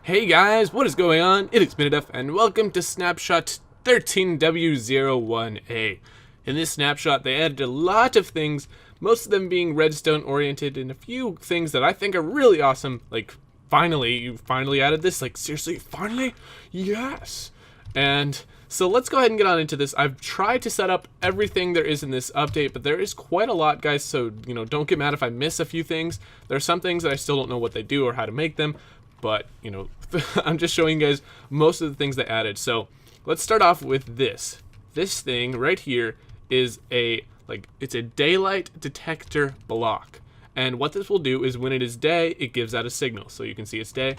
Hey guys, what is going on? It is Minituff, and welcome to Snapshot 13w01a. In this snapshot, they added a lot of things, most of them being redstone oriented, and a few things that I think are really awesome. Like, finally, you finally added this? Like, seriously, finally? Yes! And so let's go ahead and get on into this. I've tried to set up everything there is in this update, but there is quite a lot, guys, so, don't get mad if I miss a few things. There are some things that I still don't know what they do or how to make them. But, I'm just showing you guys most of the things they added. So let's start off with this. This thing right here is it's a daylight detector block. And what this will do is when it is day, it gives out a signal. So you can see it's day.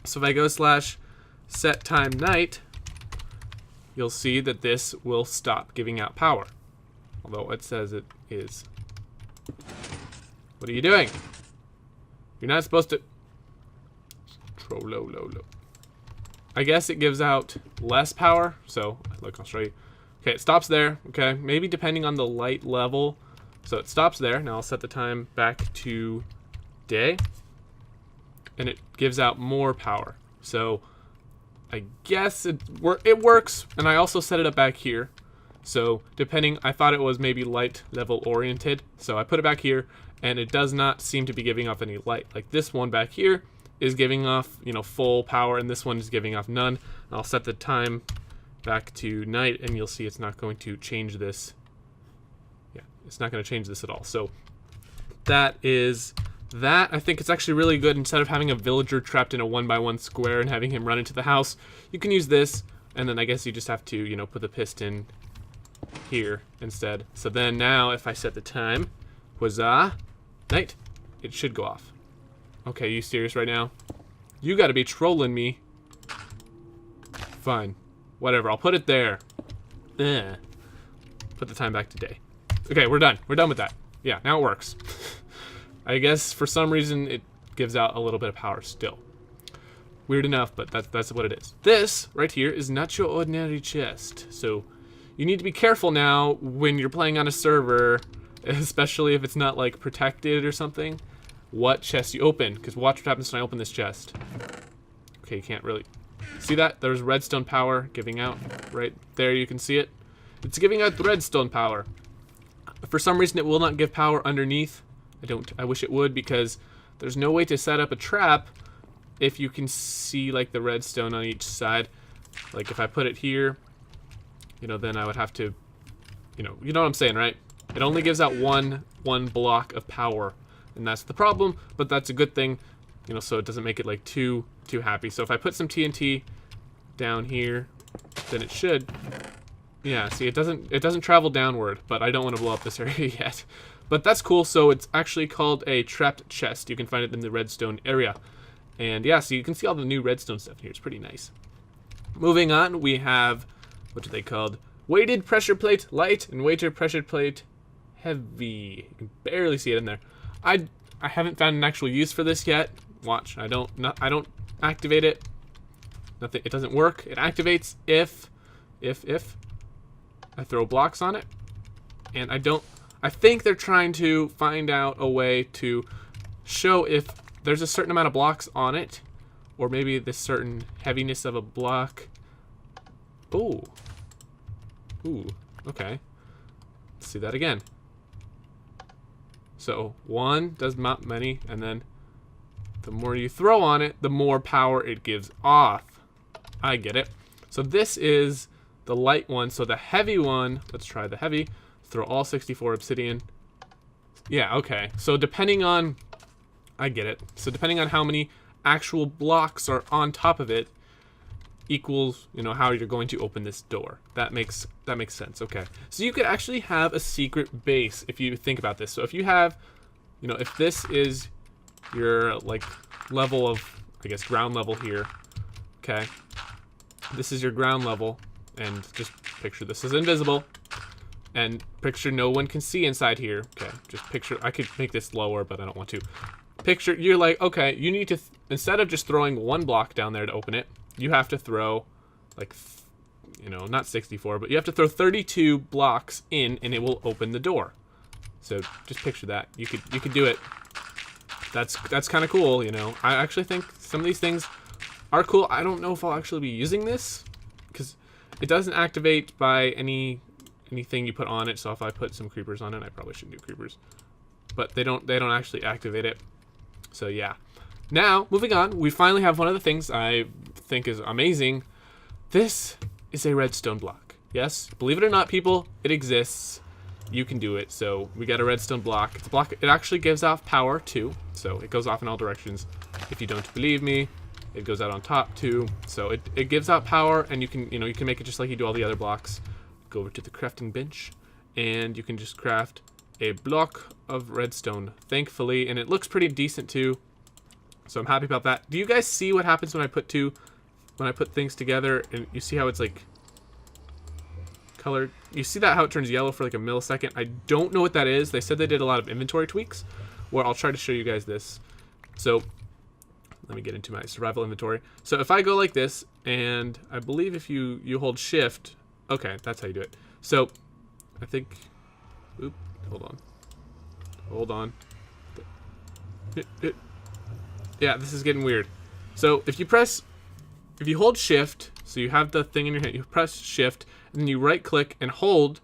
So if I go /set time night, you'll see that this will stop giving out power. Although it says it is. What are you doing? You're not supposed to... Low. I guess it gives out less power. So, look, I'll show you. Okay, it stops there. Okay, maybe depending on the light level. So it stops there. Now I'll set the time back to day. And it gives out more power. So, I guess it works. And I also set it up back here. So, I thought it was maybe light level oriented. So I put it back here. And it does not seem to be giving off any light. Like this one back here is giving off, full power, and this one is giving off none. And I'll set the time back to night, and you'll see it's not going to change this. Yeah, it's not going to change this at all. So that is that. I think it's actually really good. Instead of having a villager trapped in a 1x1 square and having him run into the house, you can use this, and then I guess you just have to, put the piston here instead. So then now, if I set the time, night, it should go off. Okay, you serious right now? You gotta be trolling me. Fine. Whatever, I'll put it there. Put the time back to day. Okay, we're done. We're done with that. Yeah, now it works. I guess for some reason it gives out a little bit of power still. Weird enough, but that's what it is. This right here is not your ordinary chest. So you need to be careful now when you're playing on a server, especially if it's not like protected or something. What chest you open, because watch what happens when I open this chest. Okay, you can't really see that. There's redstone power giving out right there. You can see it. It's giving out redstone power. For some reason, it will not give power underneath. I wish it would, because there's no way to set up a trap if you can see like the redstone on each side. Like if I put it here, then I would have to, you know what I'm saying, right? It only gives out one block of power. And that's the problem, but that's a good thing, so it doesn't make it like too happy. So if I put some TNT down here, then it should. Yeah, see, it doesn't travel downward, but I don't want to blow up this area yet. But that's cool. So it's actually called a trapped chest. You can find it in the redstone area. And yeah, so you can see all the new redstone stuff here. It's pretty nice. Moving on, we have, what are they called? Weighted pressure plate light and weighted pressure plate heavy. You can barely see it in there. I haven't found an actual use for this yet. Watch, I don't activate it. Nothing. It doesn't work. It activates if I throw blocks on it, and I think they're trying to find out a way to show if there's a certain amount of blocks on it, or maybe the certain heaviness of a block. Ooh. Okay. Let's see that again. So one does not many, and then the more you throw on it, the more power it gives off. I get it. So this is the light one. So the heavy one, let's try the heavy. Throw all 64 obsidian. Yeah, okay. So depending on, I get it. So depending on how many actual blocks are on top of it, equals, how you're going to open this door. That makes sense. Okay. So you could actually have a secret base if you think about this. So if you have, if this is your like level of, I guess, ground level here. Okay. This is your ground level, and just picture this is invisible, and picture no one can see inside here. Okay. Just picture, I could make this lower, but I don't want to. Picture, you're like, okay, you need to, instead of just throwing one block down there to open it, you have to throw, like, not 64, but you have to throw 32 blocks in, and it will open the door. So just picture that. You could do it. That's kind of cool, I actually think some of these things are cool. I don't know if I'll actually be using this because it doesn't activate by anything you put on it. So if I put some creepers on it, I probably shouldn't do creepers, but they don't actually activate it. So yeah. Now, moving on, we finally have one of the things I think is amazing. This is a redstone block. Yes, believe it or not, people, it exists. You can do it. So we got a redstone block. It's a block. It actually gives off power too. So it goes off in all directions. If you don't believe me, it goes out on top too. So it gives out power, and you can make it just like you do all the other blocks. Go over to the crafting bench, and you can just craft a block of redstone, thankfully, and it looks pretty decent too. So I'm happy about that. Do you guys see what happens when I put things together, and you see how it's like colored? You see that how it turns yellow for like a millisecond? I don't know what that is. They said they did a lot of inventory tweaks, where I'll try to show you guys this. So let me get into my survival inventory. So if I go like this, and I believe if you hold shift, okay, that's how you do it. So I think, oop, hold on. Yeah, this is getting weird. So if you hold shift, so you have the thing in your hand, you press shift, and then you right click and hold,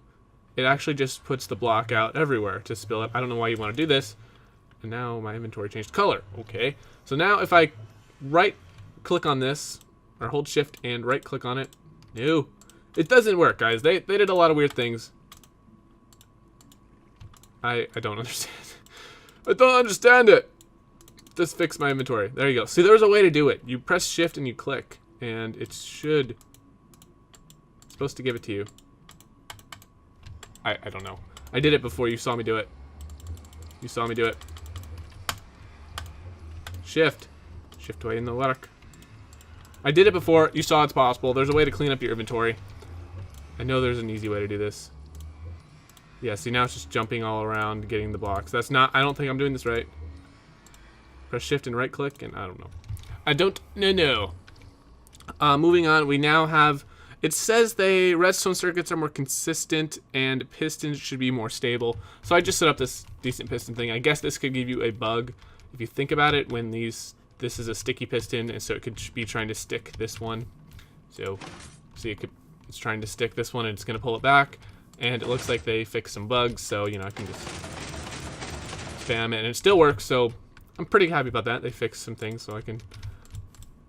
it actually just puts the block out everywhere to spill it. I don't know why you want to do this. And now my inventory changed color. Okay. So now if I right click on this, or hold shift and right click on it, no, it doesn't work, guys. They did a lot of weird things. I don't understand. I don't understand it. Just fix my inventory. There you go. See, there's a way to do it. You press shift and you click, and it's supposed to give it to you. I don't know. I did it before. You saw me do it. You saw me do it. Shift away in the work. I did it before. You saw it's possible. There's a way to clean up your inventory. I know there's an easy way to do this. Yeah, see, now it's just jumping all around, getting the blocks. That's not, I don't think I'm doing this right. Press shift and right click, and I don't know. I don't know. Moving on, we now have, it says redstone circuits are more consistent and pistons should be more stable. So I just set up this decent piston thing. I guess this could give you a bug if you think about it, when this is a sticky piston, and so it could be trying to stick this one. So see, it's trying to stick this one, and it's going to pull it back. And it looks like they fixed some bugs, so I can just spam it, and it still works. So I'm pretty happy about that. They fixed some things, so I can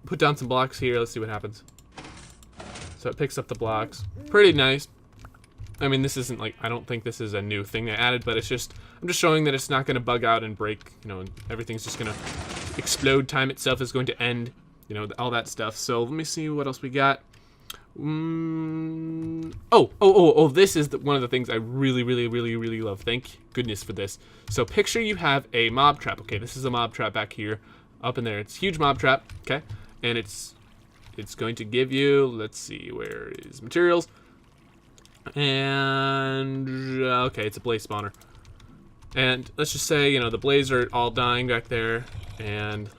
put down some blocks here. Let's see what happens. So it picks up the blocks. Pretty nice. I mean, this isn't like, I don't think this is a new thing they added, but it's just, I'm just showing that it's not going to bug out and break, and everything's just going to explode. Time itself is going to end, all that stuff. So let me see what else we got. Oh, this is one of the things I really love. Thank goodness for this. So picture you have a mob trap. Okay, this is a mob trap back here, up in there. It's a huge mob trap, okay? And it's going to give you, let's see, where is materials? And, okay, it's a blaze spawner. And let's just say, the blaze are all dying back there, and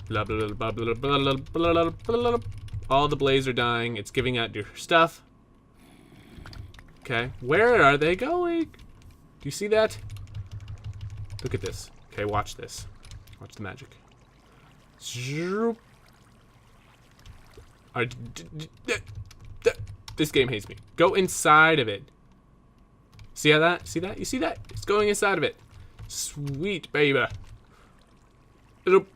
blah, blah, blah, blah, blah, blah, blah, blah, blah. All the blaze are dying. It's giving out your stuff. Okay, where are they going? Do you see that? Look at this. Okay, watch this. Watch the magic. This game hates me. Go inside of it. See how that? See that? You see that? It's going inside of it. Sweet baby. And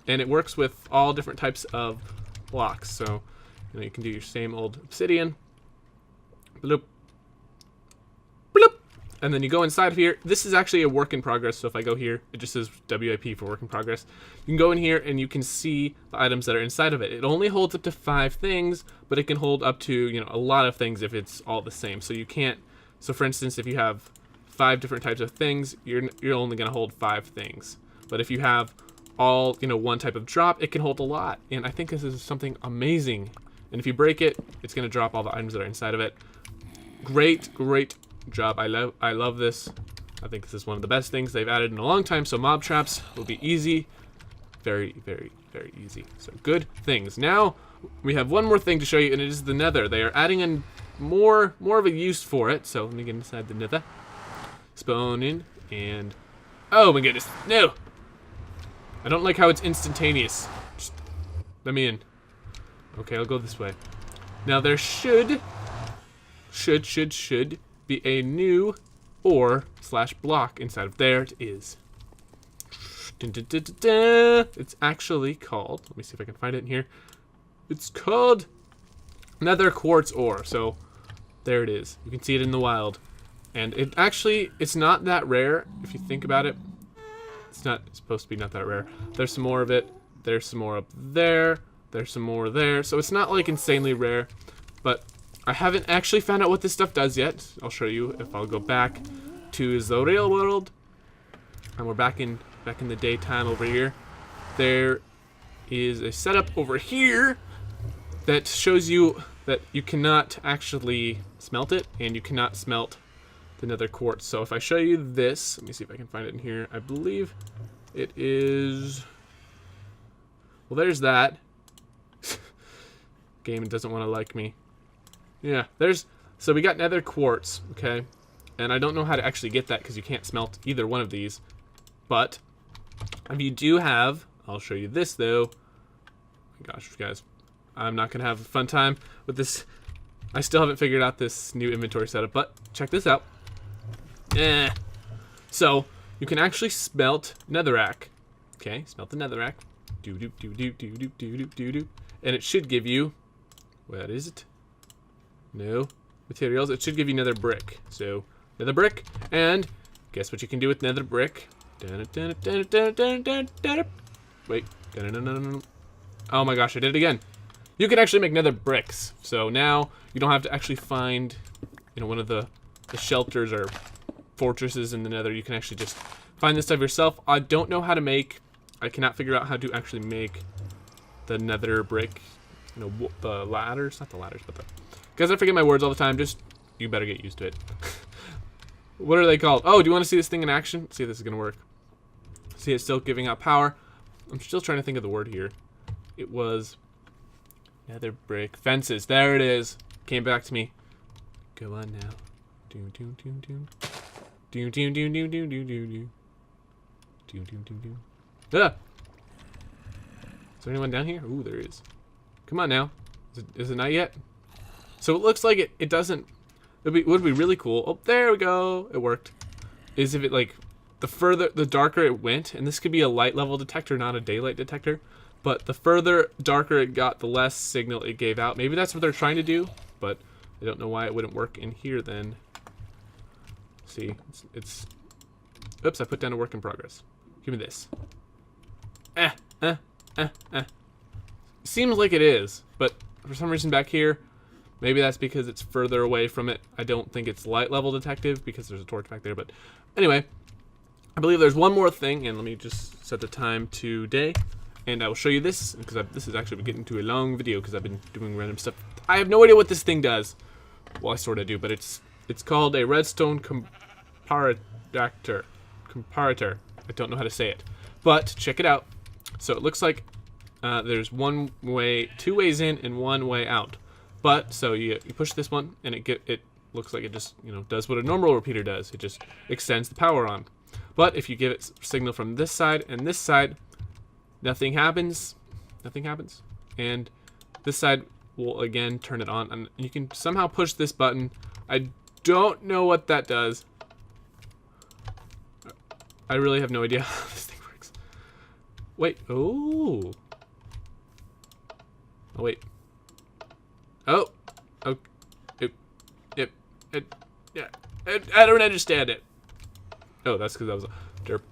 it works with all different types of blocks. So, you can do your same old obsidian. Bloop. Bloop. And then you go inside of here. This is actually a work in progress. So if I go here, it just says WIP for work in progress. You can go in here and you can see the items that are inside of it. It only holds up to 5 things, but it can hold up to, a lot of things if it's all the same. So you can't, so for instance, if you have 5 different types of things, you're only going to hold 5 things. But if you have all, one type of drop, it can hold a lot. And I think this is something amazing. And if you break it, it's going to drop all the items that are inside of it. Great job. I love this. I think this is one of the best things they've added in a long time. So mob traps will be easy. Very easy. So good things. Now we have one more thing to show you, and it is the Nether. They are adding in more of a use for it. So let me get inside the Nether. Spawn in, and oh my goodness, no! I don't like how it's instantaneous. Just let me in. Okay, I'll go this way. Now there should be a new ore / block inside of there. It is. Dun, dun, dun, dun, dun. It's actually called, let me see if I can find it in here. It's called Nether Quartz ore. So there it is. You can see it in the wild. And it's not that rare if you think about it. It's supposed to be not that rare. There's some more of it. There's some more up there. There's some more there. So it's not like insanely rare, but I haven't actually found out what this stuff does yet. I'll show you if I'll go back to the real world. And we're back in the daytime over here. There is a setup over here that shows you that you cannot actually smelt it, and you cannot smelt the Nether Quartz. So if I show you this, let me see if I can find it in here. I believe it is, well, there's that. Game doesn't want to like me. Yeah, so we got Nether Quartz, okay? And I don't know how to actually get that because you can't smelt either one of these. But if you do have, I'll show you this though. Oh my gosh, guys, I'm not gonna have a fun time with this. I still haven't figured out this new inventory setup, but check this out. So you can actually smelt netherrack. Okay, smelt the netherrack. Do do do do do do do do do. And it should give you, what is it? No materials. It should give you nether brick. So nether brick, and guess what you can do with nether brick? Wait. Oh my gosh, I did it again. You can actually make nether bricks. So now you don't have to actually find, one of the shelters or fortresses in the nether. You can actually just find this stuff yourself. I don't know how to make, I cannot figure out how to actually make the nether brick, the ladders, not the ladders, but guys, I forget my words all the time. Just, you better get used to it. What are they called? Oh, do you want to see this thing in action? See if this is going to work. See, it's still giving out power. I'm still trying to think of the word here. It was nether brick fences. There it is. Came back to me. Go on now. Doom doom doom doom. Doom doom doom doom doom doom doom. Doom doom doom doom. Ah! Is there anyone down here? Ooh, there is. Come on now. Is it not yet? So it looks like it doesn't. It would be really cool. Oh, there we go. It worked. Is if it like the darker it went, and this could be a light level detector, not a daylight detector. But the further darker it got, the less signal it gave out. Maybe that's what they're trying to do, but I don't know why it wouldn't work in here then. See, it's oops, I put down a work in progress. Give me this. Seems like it is, but for some reason back here, maybe that's because it's further away from it. I don't think it's light level detective because there's a torch back there, but anyway, I believe there's one more thing, and let me just set the time to day, and I will show you this, because this is actually getting to a long video because I've been doing random stuff. I have no idea what this thing does. Well, I sort of do, but it's called a redstone comparator. I don't know how to say it, but check it out. So it looks like there's two ways in and one way out. But so you push this one, and it looks like it just does what a normal repeater does. It just extends the power on. But if you give it signal from this side and this side, nothing happens. Nothing happens. And this side will again turn it on, and you can somehow push this button. I don't know what that does. I really have no idea how this thing works. Wait. Oh. Oh wait. Oh. Oh. Yeah. I don't understand it. Oh, that's because that was a derp.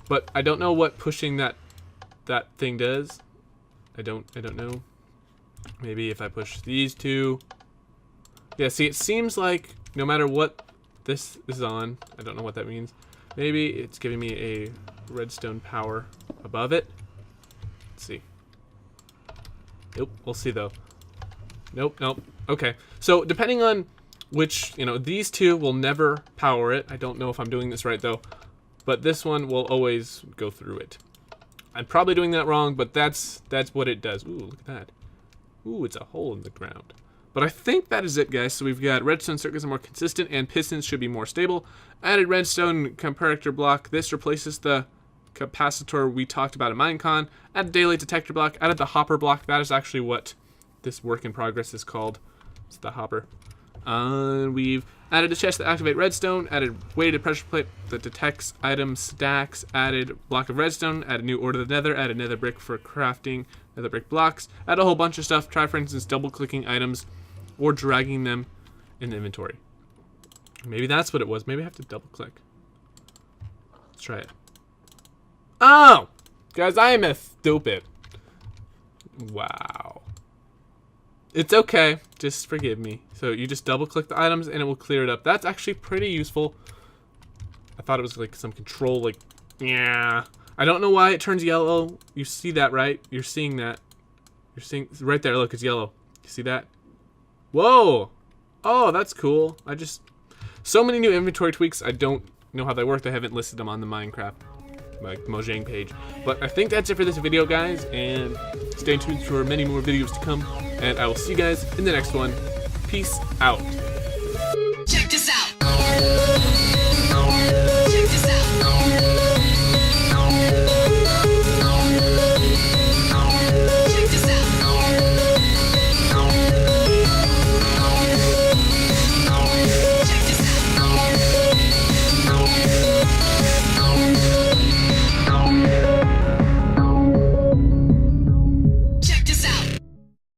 But I don't know what pushing that thing does. I don't know. Maybe if I push these two. Yeah, see, it seems like no matter what this is on, I don't know what that means. Maybe it's giving me a redstone power above it. Let's see. Nope, we'll see though. Nope. Okay, so depending on which, these two will never power it. I don't know if I'm doing this right though, but this one will always go through it. I'm probably doing that wrong, but that's what it does. Ooh, look at that. Ooh, it's a hole in the ground. But I think that is it, guys. So we've got redstone circuits are more consistent, and pistons should be more stable. Added redstone comparator block. This replaces the capacitor we talked about in Minecon. Added daylight detector block. Added the hopper block. That is actually what this work in progress is called. It's the hopper. We've added a chest to activate redstone, added weighted pressure plate that detects item stacks, added block of redstone, added new ore to the nether, added nether brick for crafting nether brick blocks, add a whole bunch of stuff. Try, for instance, double clicking items or dragging them in the inventory. Maybe that's what it was. Maybe I have to double click. Let's try it. Oh! Guys, I am stupid. Wow. It's okay. Just forgive me. So you just double click the items and it will clear it up. That's actually pretty useful. I thought it was like some control, like, yeah. I don't know why it turns yellow. You see that, right? You're seeing that. You're seeing right there. Look, it's yellow. You see that? Whoa. Oh, that's cool. So many new inventory tweaks. I don't know how they work. I haven't listed them on the Minecraft Mojang page. But I think that's it for this video, guys. And stay tuned for many more videos to come. And I will see you guys in the next one. Peace out.